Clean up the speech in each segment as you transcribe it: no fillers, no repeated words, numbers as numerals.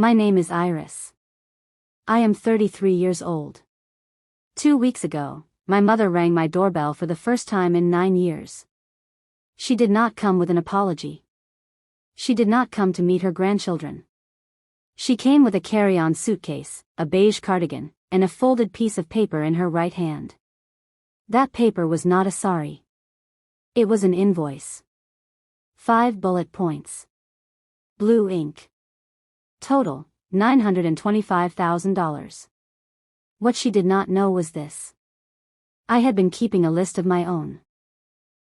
My name is Iris. I am 33 years old. 2 weeks ago, my mother rang my doorbell for the first time in 9 years. She did not come with an apology. She did not come to meet her grandchildren. She came with a carry-on suitcase, a beige cardigan, and a folded piece of paper in her right hand. That paper was not a sorry. It was an invoice. 5 bullet points. Blue ink. Total, $925,000. What she did not know was this. I had been keeping a list of my own.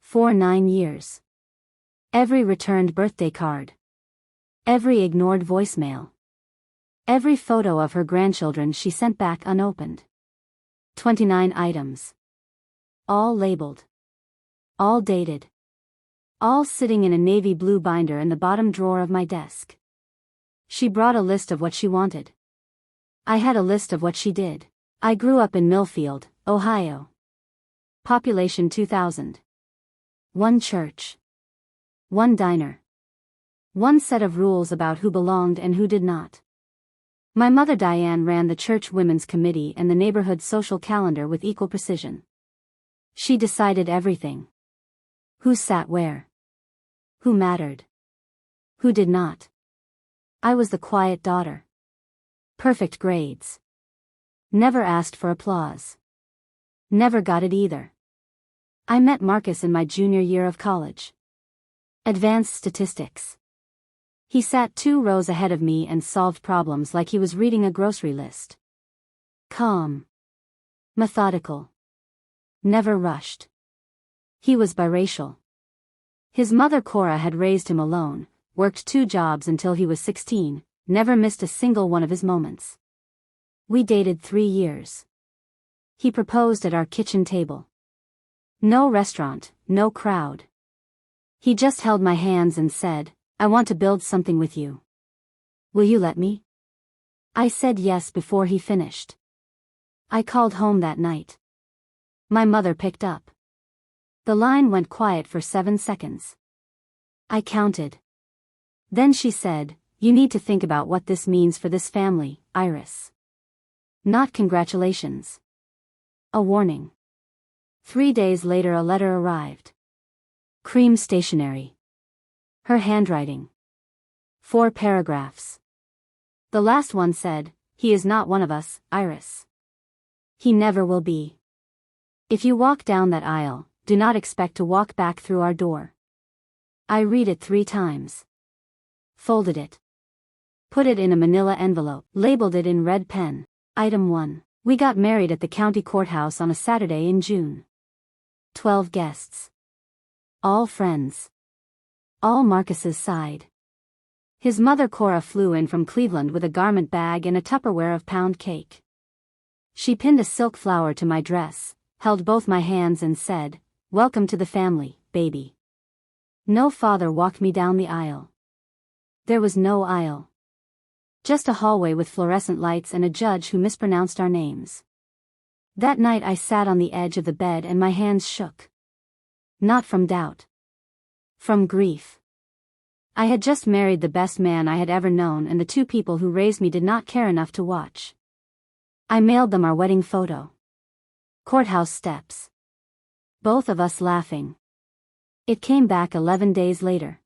For 9 years. Every returned birthday card. Every ignored voicemail. Every photo of her grandchildren she sent back unopened. 29 items. All labeled. All dated. All sitting in a navy blue binder in the bottom drawer of my desk. She brought a list of what she wanted. I had a list of what she did. I grew up in Millfield, Ohio. Population 2,000. One church. One diner. One set of rules about who belonged and who did not. My mother Diane ran the church women's committee and the neighborhood social calendar with equal precision. She decided everything. Who sat where? Who mattered? Who did not? I was the quiet daughter. Perfect grades. Never asked for applause. Never got it either. I met Marcus in my junior year of college. Advanced statistics. He sat 2 rows ahead of me and solved problems like he was reading a grocery list. Calm. Methodical. Never rushed. He was biracial. His mother Cora had raised him alone, worked 2 jobs until he was 16, never missed a single one of his moments. We dated 3 years. He proposed at our kitchen table. No restaurant, no crowd. He just held my hands and said, I want to build something with you. Will you let me? I said yes before he finished. I called home that night. My mother picked up. The line went quiet for 7 seconds. I counted. Then she said, you need to think about what this means for this family, Iris. Not congratulations. A warning. 3 days later a letter arrived. Cream stationery. Her handwriting. 4 paragraphs. The last one said, he is not one of us, Iris. He never will be. If you walk down that aisle, do not expect to walk back through our door. I read it 3 times. Folded it. Put it in a manila envelope, labeled it in red pen. Item 1. We got married at the county courthouse on a Saturday in June. 12 guests. All friends. All Marcus's side. His mother Cora flew in from Cleveland with a garment bag and a Tupperware of pound cake. She pinned a silk flower to my dress, held both my hands and said, welcome to the family, baby. No father walked me down the aisle. There was no aisle. Just a hallway with fluorescent lights and a judge who mispronounced our names. That night I sat on the edge of the bed and my hands shook. Not from doubt. From grief. I had just married the best man I had ever known and the 2 people who raised me did not care enough to watch. I mailed them our wedding photo. Courthouse steps. Both of us laughing. It came back 11 days later.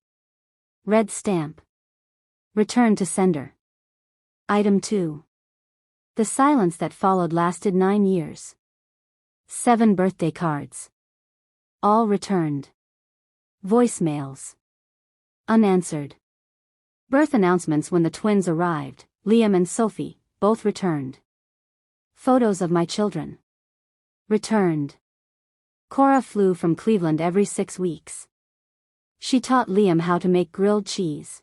Red stamp. Return to sender. Item 2. The silence that followed lasted 9 years. 7 birthday cards. All returned. Voicemails. Unanswered. Birth announcements when the twins arrived, Liam and Sophie, both returned. Photos of my children. Returned. Cora flew from Cleveland every 6 weeks. She taught Liam how to make grilled cheese.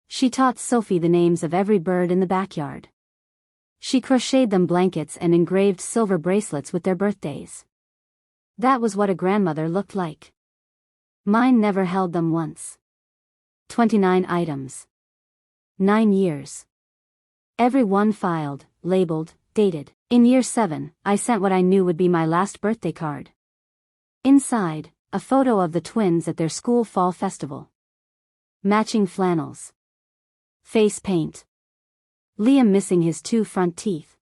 She taught Sophie the names of every bird in the backyard. She crocheted them blankets and engraved silver bracelets with their birthdays. That was what a grandmother looked like. Mine never held them once. 29 items. 9 years. Every one filed, labeled, dated. In year 7, I sent what I knew would be my last birthday card. Inside, a photo of the twins at their school fall festival. Matching flannels. Face paint. Liam missing his 2 front teeth.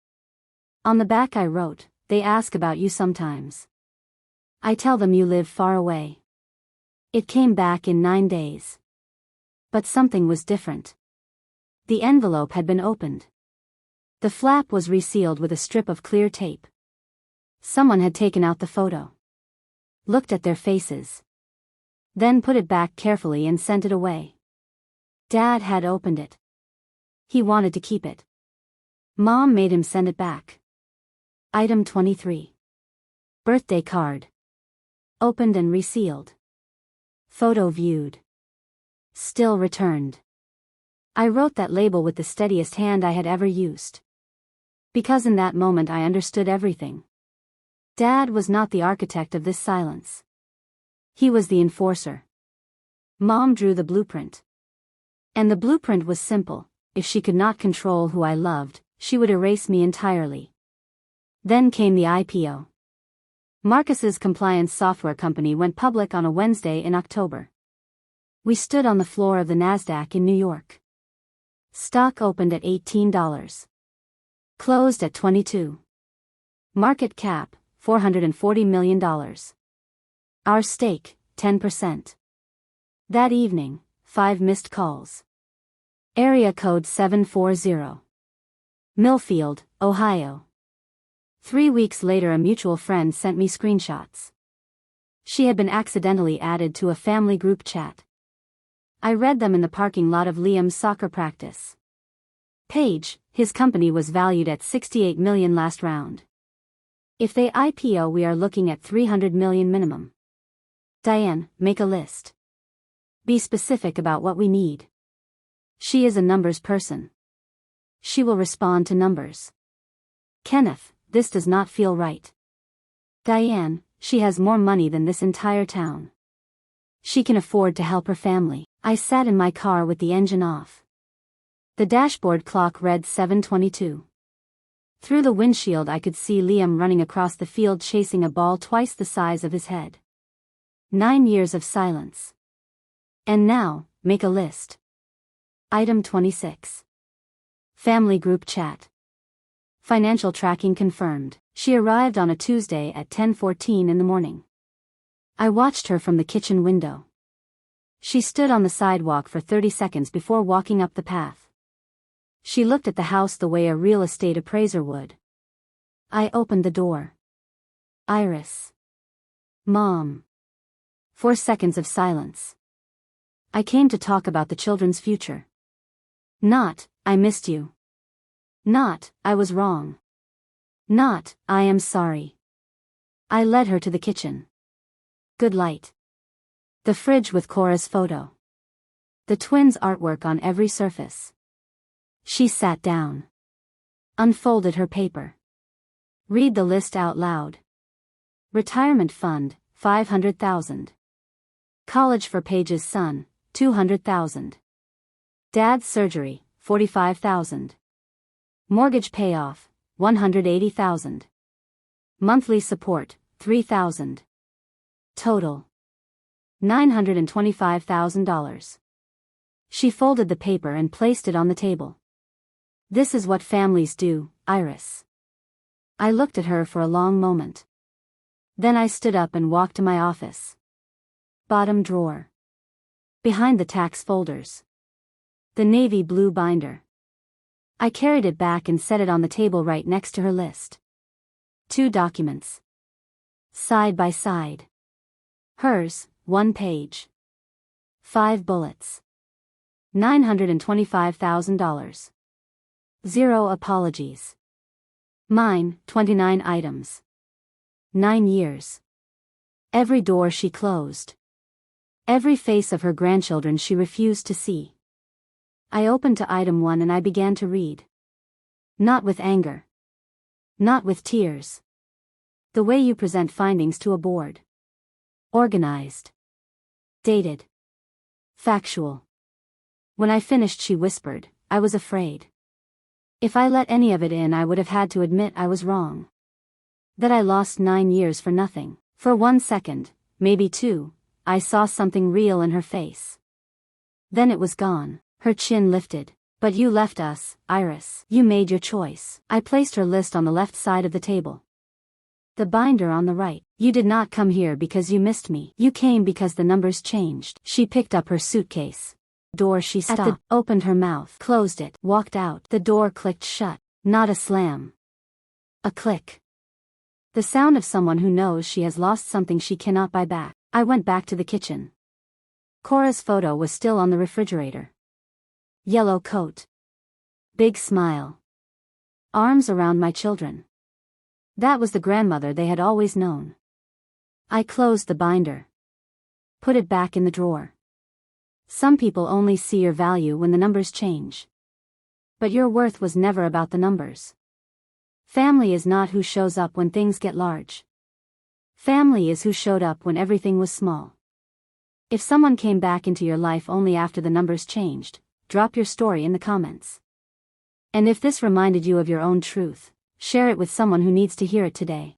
On the back I wrote, "They ask about you sometimes. I tell them you live far away." It came back in 9 days. But something was different. The envelope had been opened. The flap was resealed with a strip of clear tape. Someone had taken out the photo. Looked at their faces. Then put it back carefully and sent it away. Dad had opened it. He wanted to keep it. Mom made him send it back. Item 23. Birthday card. Opened and resealed. Photo viewed. Still returned. I wrote that label with the steadiest hand I had ever used. Because in that moment I understood everything. Dad was not the architect of this silence. He was the enforcer. Mom drew the blueprint. And the blueprint was simple: if she could not control who I loved, she would erase me entirely. Then came the IPO. Marcus's compliance software company went public on a Wednesday in October. We stood on the floor of the NASDAQ in New York. Stock opened at $18. Closed at $22. Market cap, $440 million. Our stake, 10%. That evening, 5 missed calls. Area code 740. Millfield, Ohio. 3 weeks later a mutual friend sent me screenshots. She had been accidentally added to a family group chat. I read them in the parking lot of Liam's soccer practice. Page, his company was valued at $68 million last round. If they IPO we are looking at $300 million minimum. Diane, make a list. Be specific about what we need. She is a numbers person. She will respond to numbers. Kenneth, this does not feel right. Diane, she has more money than this entire town. She can afford to help her family. I sat in my car with the engine off. The dashboard clock read 7:22. Through the windshield I could see Liam running across the field chasing a ball twice the size of his head. 9 years of silence. And now, make a list. Item 26. Family group chat. Financial tracking confirmed. She arrived on a Tuesday at 10:14 in the morning. I watched her from the kitchen window. She stood on the sidewalk for 30 seconds before walking up the path. She looked at the house the way a real estate appraiser would. I opened the door. Iris. Mom. 4 seconds of silence. I came to talk about the children's future. Not, I missed you. Not, I was wrong. Not, I am sorry. I led her to the kitchen. Good light. The fridge with Cora's photo. The twins' artwork on every surface. She sat down. Unfolded her paper. Read the list out loud. Retirement fund, $500,000. College for Paige's son, $200,000. Dad's surgery, $45,000. Mortgage payoff, $180,000. Monthly support, $3,000. Total, $925,000. She folded the paper and placed it on the table. This is what families do, Iris. I looked at her for a long moment. Then I stood up and walked to my office. Bottom drawer. Behind the tax folders. The navy blue binder. I carried it back and set it on the table right next to her list. 2 documents. Side by side. Hers, 1 page. 5 bullets. $925,000. 0 apologies. Mine, 29 items. 9 years. Every door she closed. Every face of her grandchildren she refused to see. I opened to item 1 and I began to read. Not with anger. Not with tears. The way you present findings to a board. Organized. Dated. Factual. When I finished she whispered, I was afraid. If I let any of it in I would have had to admit I was wrong. That I lost 9 years for nothing. For 1 second, maybe 2, I saw something real in her face. Then it was gone. Her chin lifted. But you left us, Iris. You made your choice. I placed her list on the left side of the table. The binder on the right. You did not come here because you missed me. You came because the numbers changed. She picked up her suitcase. Door she stopped, opened her mouth, closed it, walked out. The door clicked shut. Not a slam. A click. The sound of someone who knows she has lost something she cannot buy back. I went back to the kitchen. Cora's photo was still on the refrigerator. Yellow coat. Big smile. Arms around my children. That was the grandmother they had always known. I closed the binder. Put it back in the drawer. Some people only see your value when the numbers change. But your worth was never about the numbers. Family is not who shows up when things get large. Family is who showed up when everything was small. If someone came back into your life only after the numbers changed, drop your story in the comments. And if this reminded you of your own truth, share it with someone who needs to hear it today.